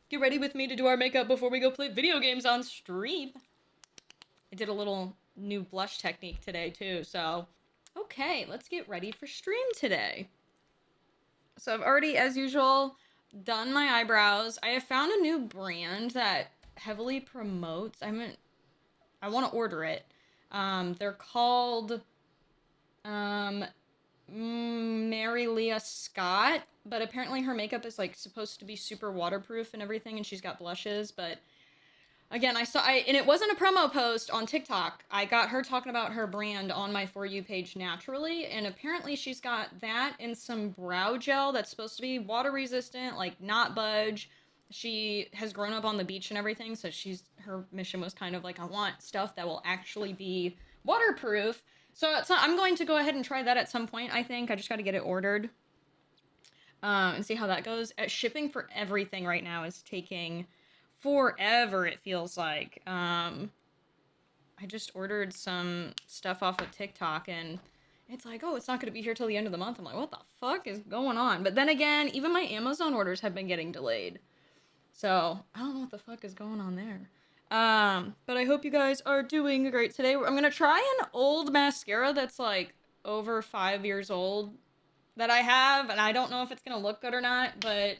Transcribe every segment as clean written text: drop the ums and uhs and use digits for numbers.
get ready with me to do our makeup before we go play video games on stream. I did a little new blush technique today too, so okay, let's get ready for stream today. So I've already, as usual, done my eyebrows. I have found a new brand that heavily promotes. I want to order it. They're called um Mary Leah Scott, but apparently her makeup is like supposed to be super waterproof and everything, and she's got blushes. But again, and it wasn't a promo post on TikTok. I got her talking about her brand on my For You page naturally, and apparently she's got that and some brow gel that's supposed to be water resistant, like not budge. She has grown up on the beach and everything, so her mission was kind of like, I want stuff that will actually be waterproof. So I'm going to go ahead and try that at some point, I think. I just got to get it ordered and see how that goes. Shipping for everything right now is taking forever, it feels like. I just ordered some stuff off of TikTok, and it's like, oh, it's not going to be here till the end of the month. I'm like, what the fuck is going on? But then again, even my Amazon orders have been getting delayed. So, I don't know what the fuck is going on there. But I hope you guys are doing great today. I'm gonna try an old mascara that's like over 5 years old that I have, and I don't know if it's gonna look good or not, but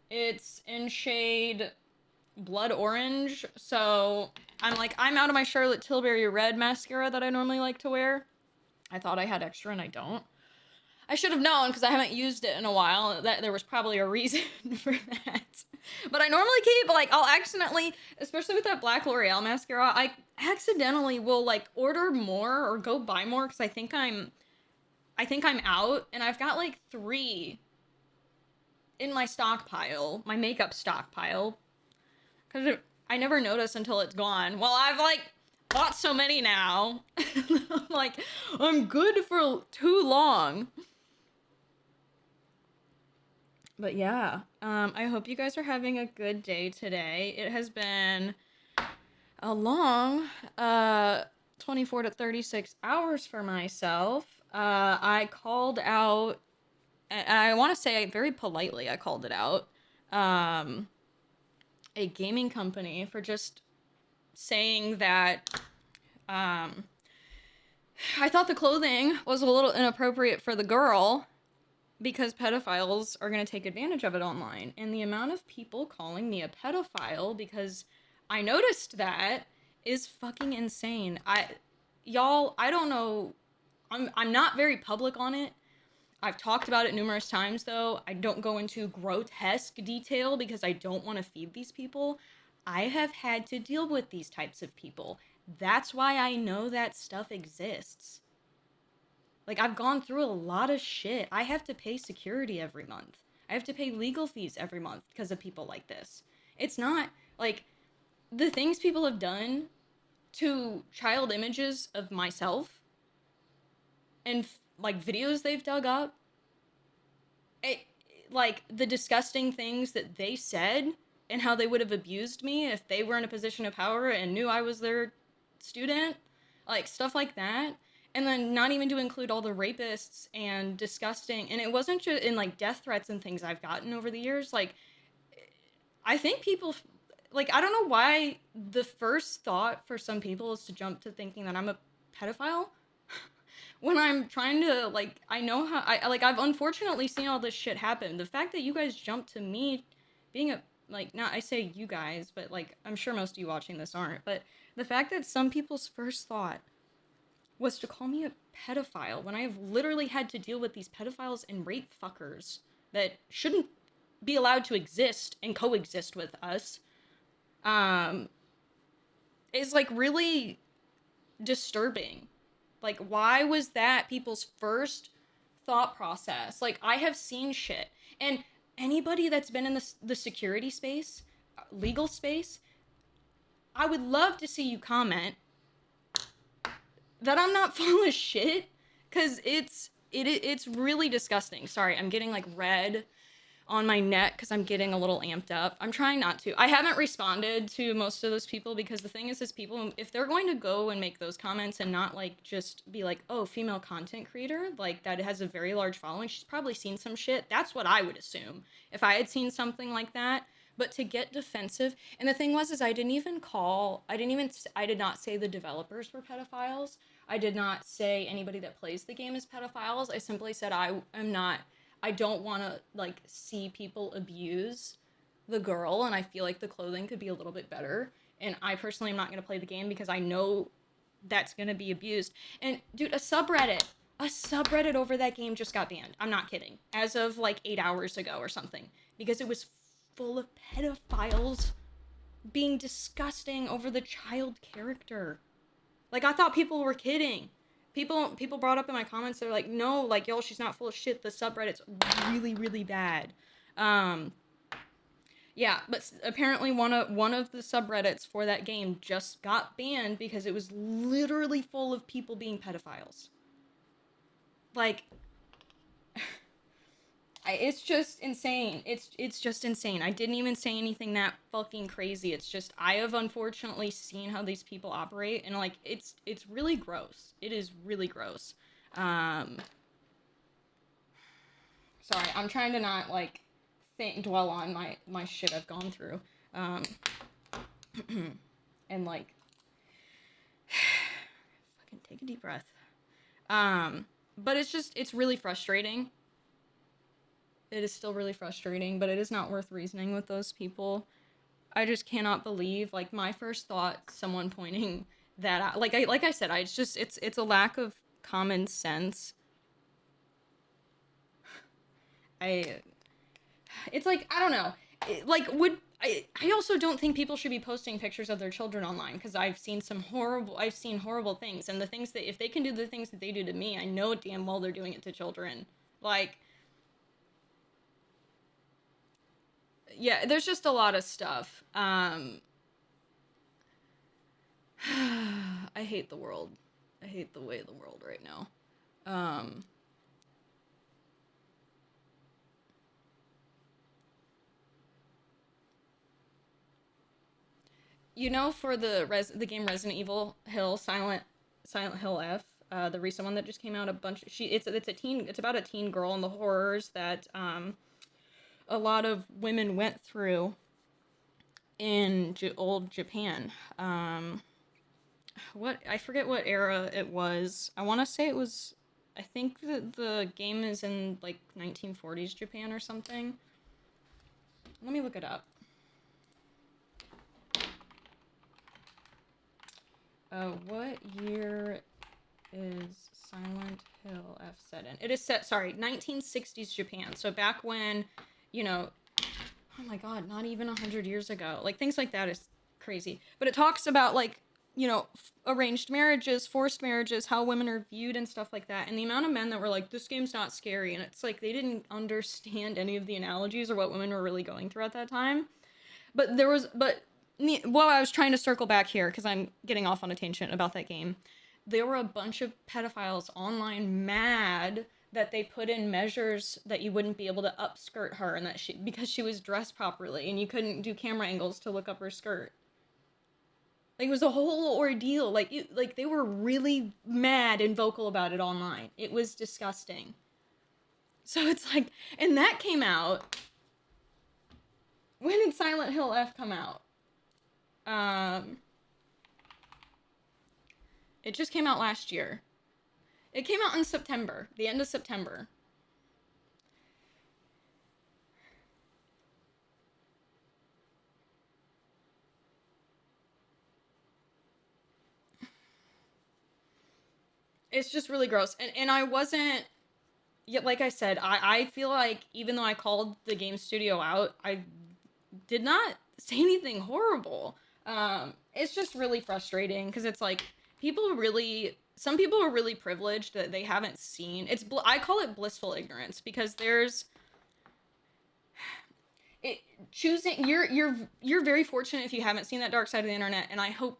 it's in shade blood orange. So I'm out of my Charlotte Tilbury red mascara that I normally like to wear. I thought I had extra and I don't. I should have known because I haven't used it in a while. That there was probably a reason for that. But I normally keep, like, I'll accidentally, especially with that black L'Oreal mascara, I accidentally will, like, order more or go buy more because I think I'm out, and I've got, like, 3 in my stockpile, my makeup stockpile, because I never notice until it's gone. Well, I've, like, bought so many now. I'm like, I'm good for too long. But yeah, I hope you guys are having a good day today. It has been a long 24 to 36 hours for myself. I called out, and I want to say very politely, I called it out, a gaming company for just saying that I thought the clothing was a little inappropriate for the girl, because pedophiles are going to take advantage of it online. And the amount of people calling me a pedophile because I noticed that is fucking insane. Y'all, I don't know. I'm not very public on it. I've talked about it numerous times though. I don't go into grotesque detail because I don't want to feed these people. I have had to deal with these types of people. That's why I know that stuff exists. Like, I've gone through a lot of shit. I have to pay security every month. I have to pay legal fees every month because of people like this. It's not, like, the things people have done to child images of myself and, like, videos they've dug up. Like, the disgusting things that they said and how they would have abused me if they were in a position of power and knew I was their student. Like, stuff like that. And then not even to include all the rapists and disgusting, and it wasn't just in, like, death threats and things I've gotten over the years. Like, I think people, like, I don't know why the first thought for some people is to jump to thinking that I'm a pedophile when I'm trying to, like, I know how, I've unfortunately seen all this shit happen. The fact that you guys jumped to me being a, like, not, I say you guys, but, like, I'm sure most of you watching this aren't, but the fact that some people's first thought was to call me a pedophile when I have literally had to deal with these pedophiles and rape fuckers that shouldn't be allowed to exist and coexist with us, is, like, really disturbing. Like, why was that people's first thought process? Like, I have seen shit, and anybody that's been in the security space, legal space, I would love to see you comment that I'm not full of shit, because it's really disgusting. Sorry, I'm getting, like, red on my neck because I'm getting a little amped up. I'm trying not to. I haven't responded to most of those people because the thing is people, if they're going to go and make those comments and not, like, just be like, oh, female content creator, like, that has a very large following, she's probably seen some shit. That's what I would assume if I had seen something like that. But to get defensive, and the thing was, is I did not say the developers were pedophiles. I did not say anybody that plays the game is pedophiles. I simply said I don't want to, like, see people abuse the girl, and I feel like the clothing could be a little bit better. And I personally am not going to play the game because I know that's going to be abused. And dude, a subreddit over that game just got banned. I'm not kidding. As of like 8 hours ago or something, because it was full of pedophiles being disgusting over the child character. Like, I thought people were kidding. People brought up in my comments, they're like, no, like, yo, she's not full of shit. The subreddit's really, really bad. Yeah, but apparently one of the subreddits for that game just got banned because it was literally full of people being pedophiles. Like, it's just insane. It's just insane. I didn't even say anything that fucking crazy. It's just, I have unfortunately seen how these people operate, and like, it's really gross. It is really gross. Sorry, I'm trying to not like dwell on my shit I've gone through, and like, fucking take a deep breath. But it's really frustrating. It is still really frustrating, but it is not worth reasoning with those people. I just cannot believe, like, my first thought, someone pointing that out, like I said, it's a lack of common sense. It's like, I don't know, I also don't think people should be posting pictures of their children online, because I've seen horrible things, and the things that, if they can do the things that they do to me, I know damn well they're doing it to children. Like, yeah, there's just a lot of stuff. I hate the world. I hate the way of the world right now. You know, for the game Resident Evil Silent Hill F, the recent one that just came out, it's about a teen girl and the horrors that a lot of women went through in old Japan. I forget what era it was. I want to say it was, I think that the game is in like 1940s Japan or something. Let me look it up. What year is Silent Hill F set in? It is set, 1960s Japan. So back when, you know, oh my god, not even 100 years ago. Like, things like that is crazy. But it talks about, like, you know, arranged marriages, forced marriages, how women are viewed and stuff like that. And the amount of men that were like, this game's not scary. And it's like, they didn't understand any of the analogies or what women were really going through at that time. While I was trying to circle back here, because I'm getting off on a tangent about that game, there were a bunch of pedophiles online mad that they put in measures that you wouldn't be able to upskirt her, and that because she was dressed properly, and you couldn't do camera angles to look up her skirt. Like, it was a whole ordeal. Like, they were really mad and vocal about it online. It was disgusting. So it's like, and that came out. When did Silent Hill F come out? It just came out last year. It came out in September, the end of September. It's just really gross. And I wasn't, yet, like I said, I feel like even though I called the game studio out, I did not say anything horrible. It's just really frustrating, because it's like, some people are really privileged that they haven't seen. I call it blissful ignorance, because you're very fortunate if you haven't seen that dark side of the internet, and I hope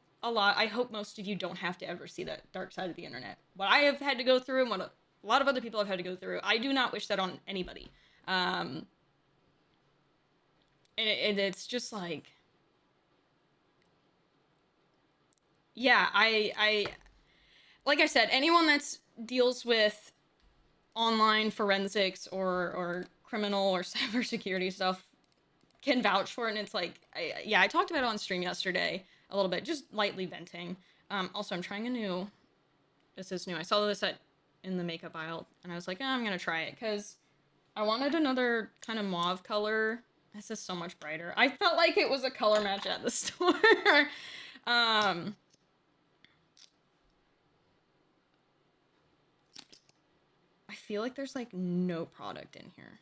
most of you don't have to ever see that dark side of the internet. What I have had to go through, and what a lot of other people have had to go through, I do not wish that on anybody. And it's just like, yeah, like I said, anyone that deals with online forensics or criminal or cybersecurity stuff, can vouch for it, and it's like, I talked about it on stream yesterday a little bit, just lightly venting. Also, I'm trying a new, this is new, I saw this in the makeup aisle, and I was like, I'm gonna try it, because I wanted another kind of mauve color. This is so much brighter. I felt like it was a color match at the store. I feel like there's like no product in here.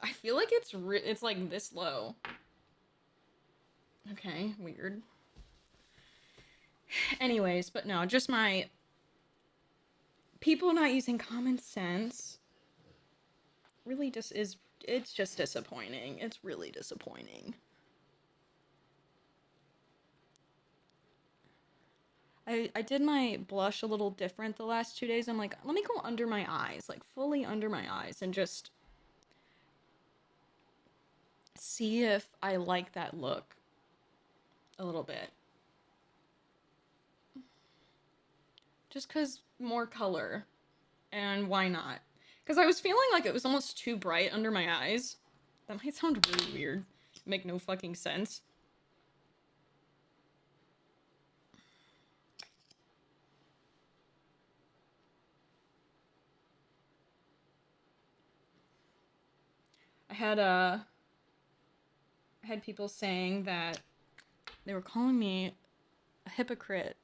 I feel like it's like this low. Okay, weird. Anyways, but no, just my people not using common sense really just is, it's just disappointing. It's really disappointing. I did my blush a little different the last 2 days. I'm like, let me go under my eyes, like fully under my eyes, and just see if I like that look a little bit. Just because more color, and why not? Because I was feeling like it was almost too bright under my eyes. That might sound really weird. Make no fucking sense. I had people saying that they were calling me a hypocrite.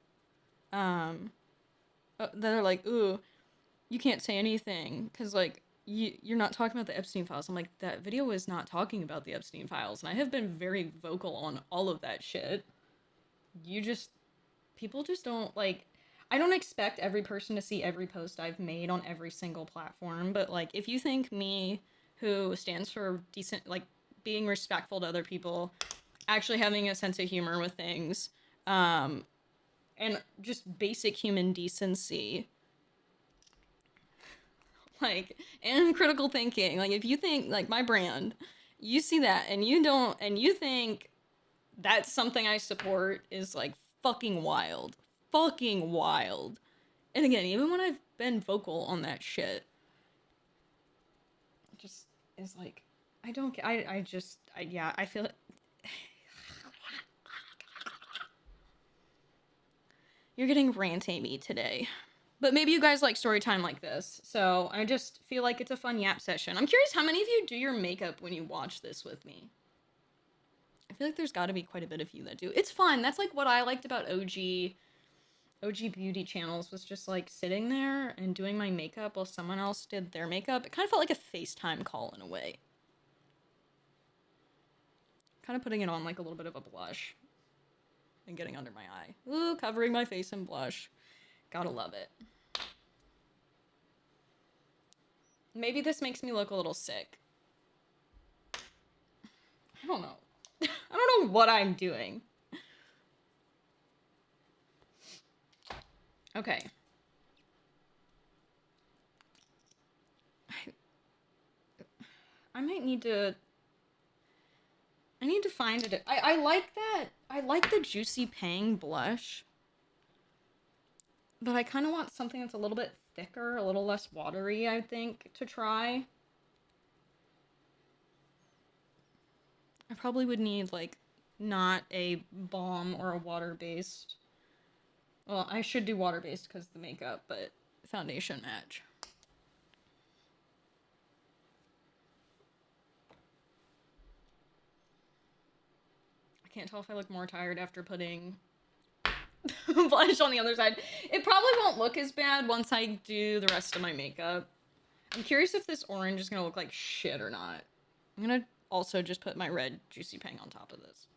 They're like, ooh, you can't say anything because like you're not talking about the Epstein files. I'm like, that video is not talking about the Epstein files, and I have been very vocal on all of that shit. People just don't like. I don't expect every person to see every post I've made on every single platform, but like if you think me, who stands for decent, like being respectful to other people, actually having a sense of humor with things, and just basic human decency, like, and critical thinking, like if you think like my brand, you see that and you think that's something I support, is like fucking wild. Fucking wild. And again, even when I've been vocal on that shit, it just is like, I don't, yeah, I feel it. You're getting rant Amy today. But maybe you guys like story time like this, so I just feel like it's a fun yap session. I'm curious how many of you do your makeup when you watch this with me? I feel like there's got to be quite a bit of you that do. It's fun. That's like what I liked about OG beauty channels, was just like sitting there and doing my makeup while someone else did their makeup. It kind of felt like a FaceTime call in a way. Kind of putting it on like a little bit of a blush and getting under my eye. Ooh, covering my face in blush. Gotta love it. Maybe this makes me look a little sick. I don't know. I don't know what I'm doing. Okay. I might need to... I need to find it. I like that. I like the Juicy Pang blush. But I kind of want something that's a little bit thicker, a little less watery, I think, to try. I probably would need, like, not a balm or a water-based. Well, I should do water-based because of the makeup, but foundation match. I can't tell if I look more tired after putting blush on the other side. It probably won't look as bad once I do the rest of my makeup. I'm curious if this orange is gonna look like shit or not. I'm gonna also just put my red Juicy Pang on top of this.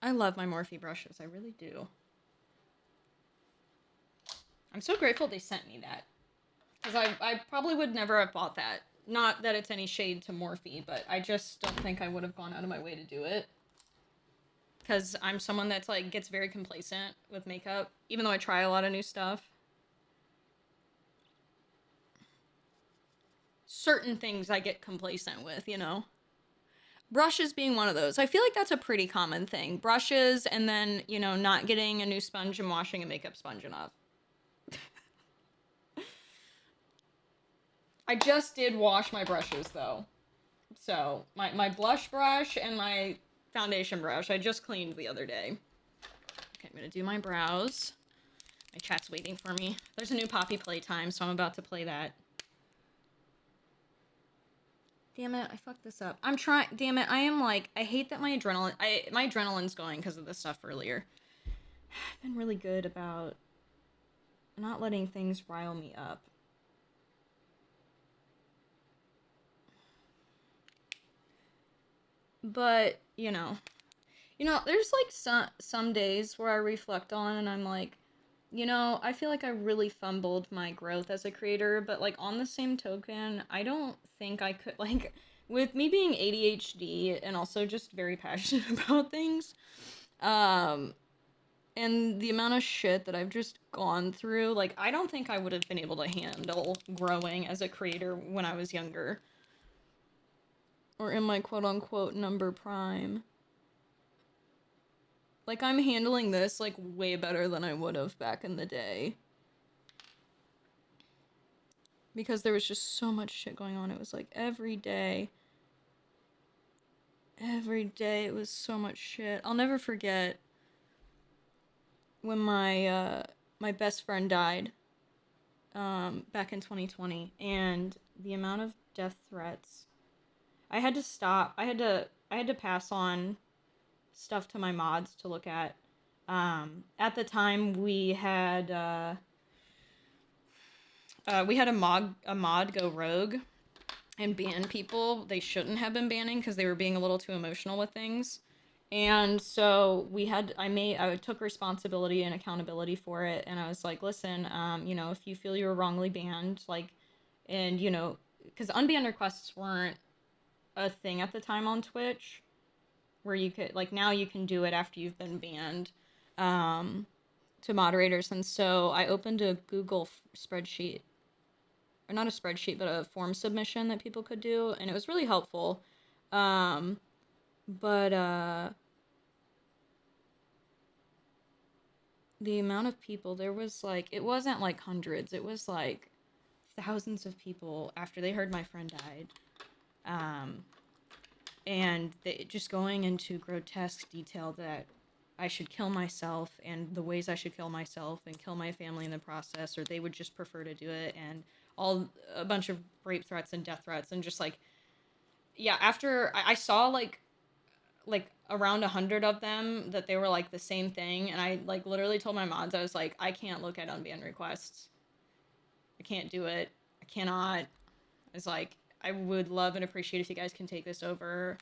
I love my Morphe brushes. I really do. I'm so grateful they sent me that. Because I probably would never have bought that. Not that it's any shade to Morphe, but I just don't think I would have gone out of my way to do it. Because I'm someone that's, like, gets very complacent with makeup. Even though I try a lot of new stuff. Certain things I get complacent with, you know? Brushes being one of those. I feel like that's a pretty common thing. Brushes, and then, you know, not getting a new sponge and washing a makeup sponge enough. I just did wash my brushes, though. So, my blush brush and my foundation brush, I just cleaned the other day. Okay, I'm gonna do my brows. My chat's waiting for me. There's a new Poppy playtime, so I'm about to play that. Damn it, I fucked this up. I'm trying, damn it, I am like, I hate that my adrenaline's going because of the stuff earlier. I've been really good about not letting things rile me up. But, you know, there's like some days where I reflect on and I'm like, you know, I feel like I really fumbled my growth as a creator, but like on the same token, I don't think I could, like, with me being ADHD and also just very passionate about things, and the amount of shit that I've just gone through, like, I don't think I would have been able to handle growing as a creator when I was younger. Or in my quote-unquote number prime. Like, I'm handling this, like, way better than I would have back in the day. Because there was just so much shit going on. It was, like, every day it was so much shit. I'll never forget when my best friend died, back in 2020, and the amount of death threats. I had to stop. I had to pass on stuff to my mods to look at. At the time, we had a mod go rogue and ban people they shouldn't have been banning because they were being a little too emotional with things. And so I took responsibility and accountability for it, and I was like, listen, you know, if you feel you were wrongly banned, like, and, you know, because unbanned requests weren't a thing at the time on Twitch, where you could, like, now you can do it after you've been banned, to moderators. And so I opened a Google spreadsheet, or not a spreadsheet, but a form submission that people could do, and it was really helpful. But the amount of people, there was like, it wasn't like hundreds, it was like thousands of people after they heard my friend died. And they just going into grotesque detail that I should kill myself and the ways I should kill myself and kill my family in the process, or they would just prefer to do it, and a bunch of rape threats and death threats, and just like, yeah, after I saw like around 100 of them that they were like the same thing, and I like literally told my mods, I was like, I can't look at unbanned requests. I can't do it. I cannot. I was like, I would love and appreciate if you guys can take this over.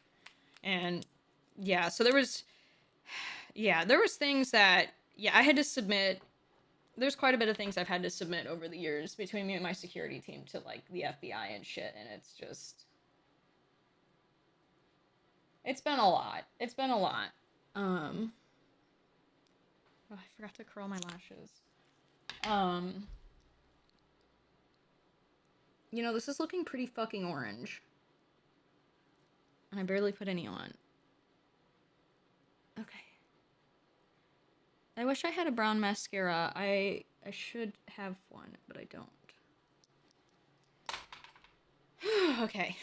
And yeah, so there was things that, yeah, I had to submit. There's quite a bit of things I've had to submit over the years between me and my security team to like the FBI and shit, and it's just, it's been a lot. It's been a lot. Oh, I forgot to curl my lashes. You know, this is looking pretty fucking orange. And I barely put any on. Okay. I wish I had a brown mascara. I should have one, but I don't. Okay.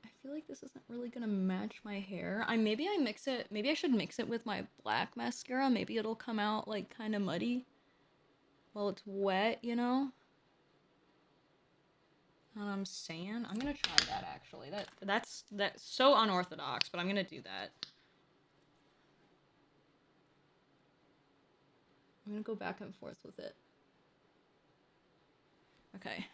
I feel like this isn't really gonna match my hair. Maybe I should mix it with my black mascara. Maybe it'll come out like kind of muddy while it's wet, you know? Know what I'm saying? I'm gonna try that actually. That's so unorthodox, but I'm gonna do that. I'm gonna go back and forth with it. Okay.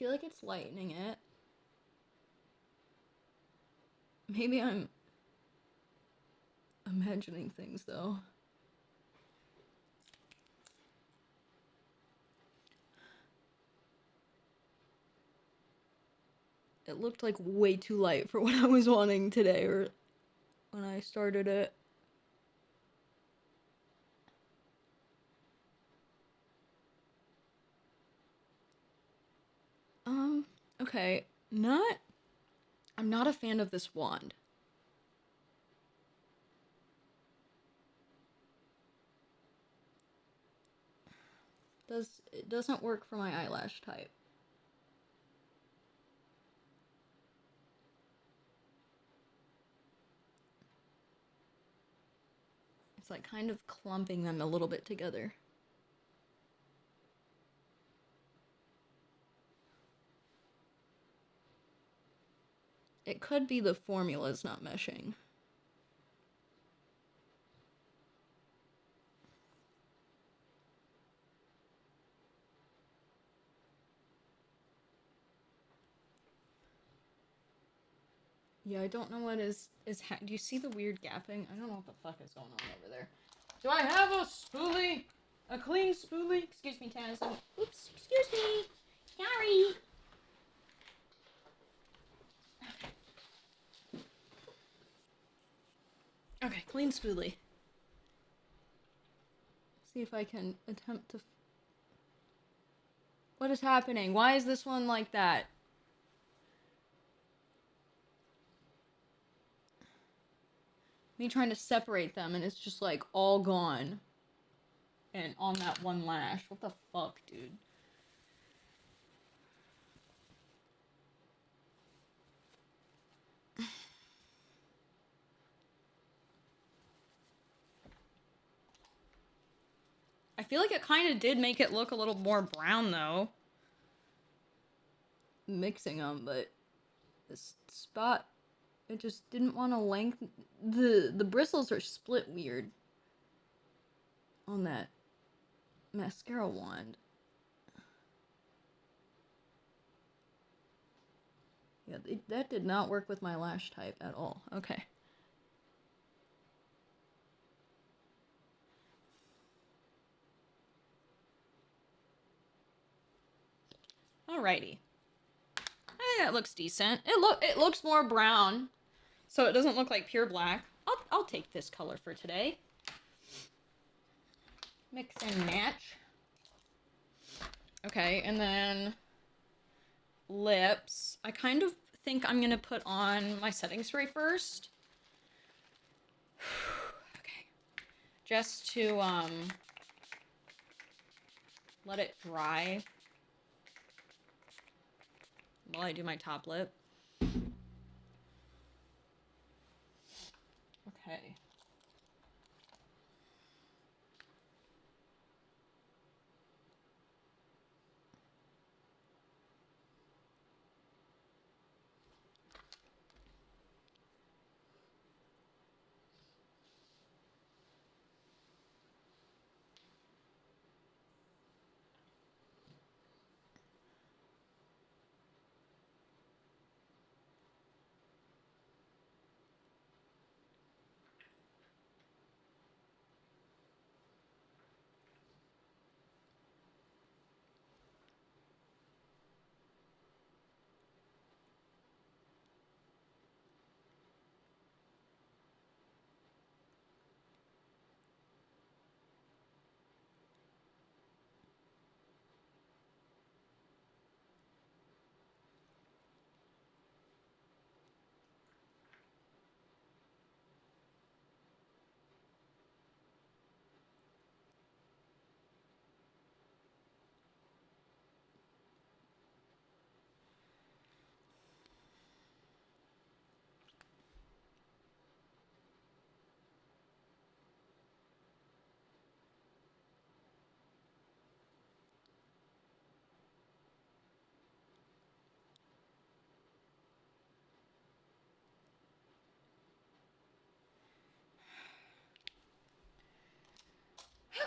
feel like it's lightening it. Maybe I'm imagining things, though. It looked like way too light for what I was wanting today, or when I started it. Okay, I'm not a fan of this wand. It doesn't work for my eyelash type. It's like kind of clumping them a little bit together. It could be the formula's not meshing. Yeah, I don't know what do you see the weird gapping? I don't know what the fuck is going on over there. Do I have a spoolie? A clean spoolie? Excuse me, Taz. Oops, excuse me. Sorry. Okay, clean spoolie. See if I can attempt to... What is happening? Why is this one like that? Me trying to separate them and it's just like all gone. And on that one lash. What the fuck, dude? I feel like it kind of did make it look a little more brown, though. Mixing them, but this spot, it just didn't want to lengthen. The bristles are split weird on that mascara wand. Yeah, that did not work with my lash type at all. Okay. Alrighty. I think that looks decent. It looks more brown, so it doesn't look like pure black. I'll take this color for today. Mix and match. Okay, and then lips. I kind of think I'm gonna put on my setting spray first. Okay. Just to let it dry while I do my top lip. Okay.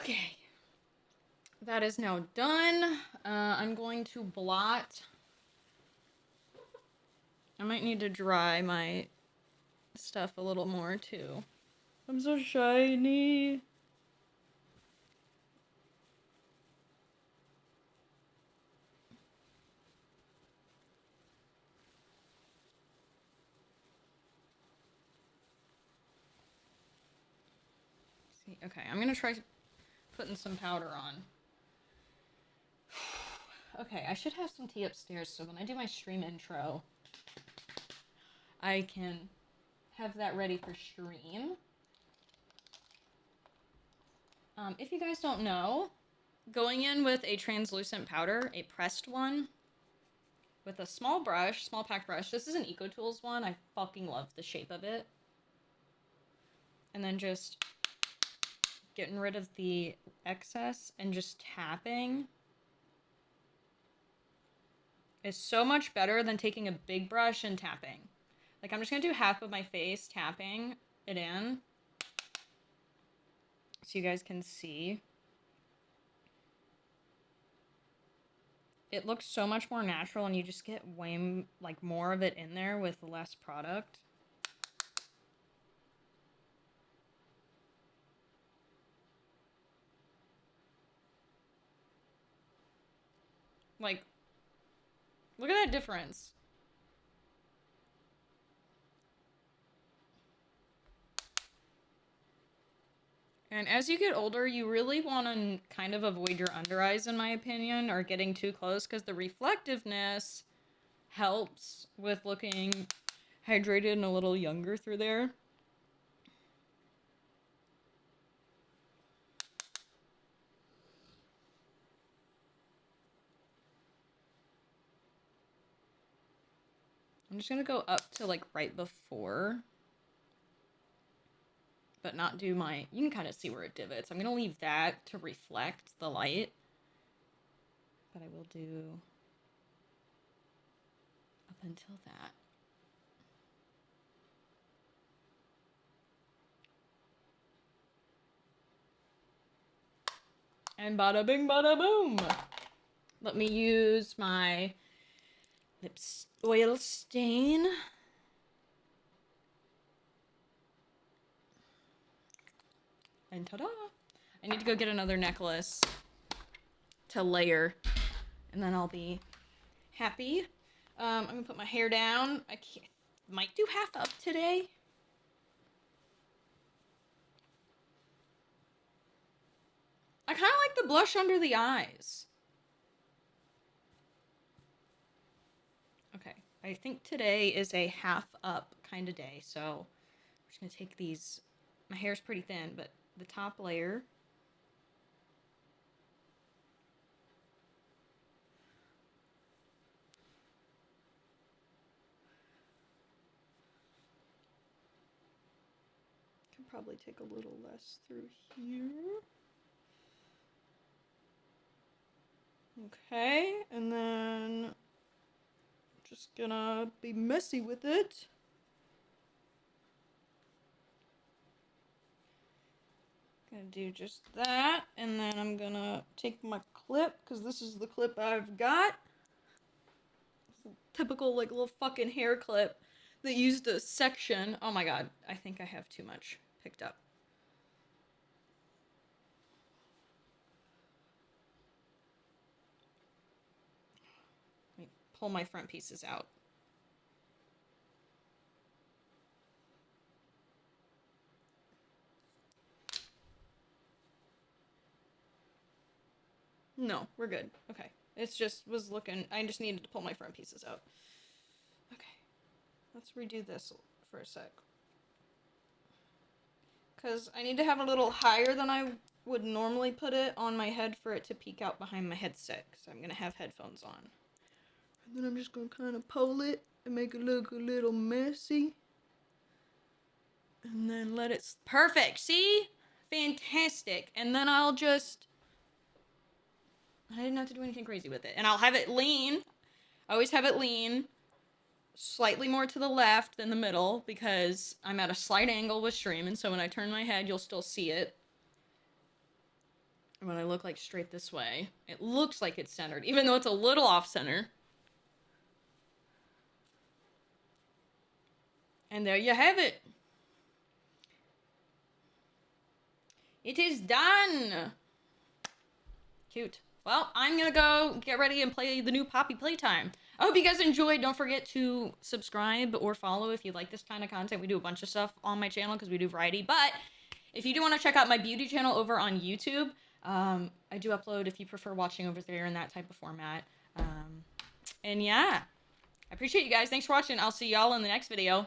Okay. That is now done. I'm going to blot I might need to dry my stuff a little more too. I'm so shiny. See, okay, I'm gonna try putting some powder on. Okay, I should have some tea upstairs so when I do my stream intro, I can have that ready for stream. If you guys don't know, going in with a translucent powder, a pressed one, with a small brush, small pack brush. This is an EcoTools one. I fucking love the shape of it. And then just getting rid of the excess and just tapping is so much better than taking a big brush and tapping. Like, I'm just gonna do half of my face tapping it in so you guys can see. It looks so much more natural and you just get way, like, more of it in there with less product. Like, look at that difference. And as you get older, you really want to kind of avoid your under eyes, in my opinion, or getting too close, because the reflectiveness helps with looking hydrated and a little younger through there. I'm just going to go up to, like, right before, but not do my... You can kind of see where it divots. I'm going to leave that to reflect the light, but I will do up until that. And bada bing, bada boom. Let me use my lips oil stain. And ta-da! I need to go get another necklace to layer, and then I'll be happy. I'm gonna put my hair down. I might do half up today. I kind of like the blush under the eyes. Okay, I think today is a half up kind of day, so I'm just gonna take these. My hair's pretty thin, but the top layer. Can probably take a little less through here. Okay, and then just gonna be messy with it. Gonna do just that, and then I'm gonna take my clip, because this is the clip I've got. Typical, like, little fucking hair clip that used a section. Oh my god, I think I have too much picked up. Let me pull my front pieces out. No, we're good. Okay. It's just was looking... I just needed to pull my front pieces out. Okay. Let's redo this for a sec. Because I need to have a little higher than I would normally put it on my head for it to peek out behind my headset. Because I'm going to have headphones on. And then I'm just going to kind of pull it and make it look a little messy. And then let it... Perfect! See? Fantastic. And then I'll just... I didn't have to do anything crazy with it. And I'll have it lean. I always have it lean slightly more to the left than the middle because I'm at a slight angle with stream, and so when I turn my head, you'll still see it. And when I look, like, straight this way, it looks like it's centered, even though it's a little off center. And there you have it. It is done. Cute. Well, I'm gonna go get ready and play the new Poppy Playtime. I hope you guys enjoyed. Don't forget to subscribe or follow if you like this kind of content. We do a bunch of stuff on my channel because we do variety. But if you do want to check out my beauty channel over on YouTube, I do upload if you prefer watching over there in that type of format. And yeah, I appreciate you guys. Thanks for watching. I'll see y'all in the next video.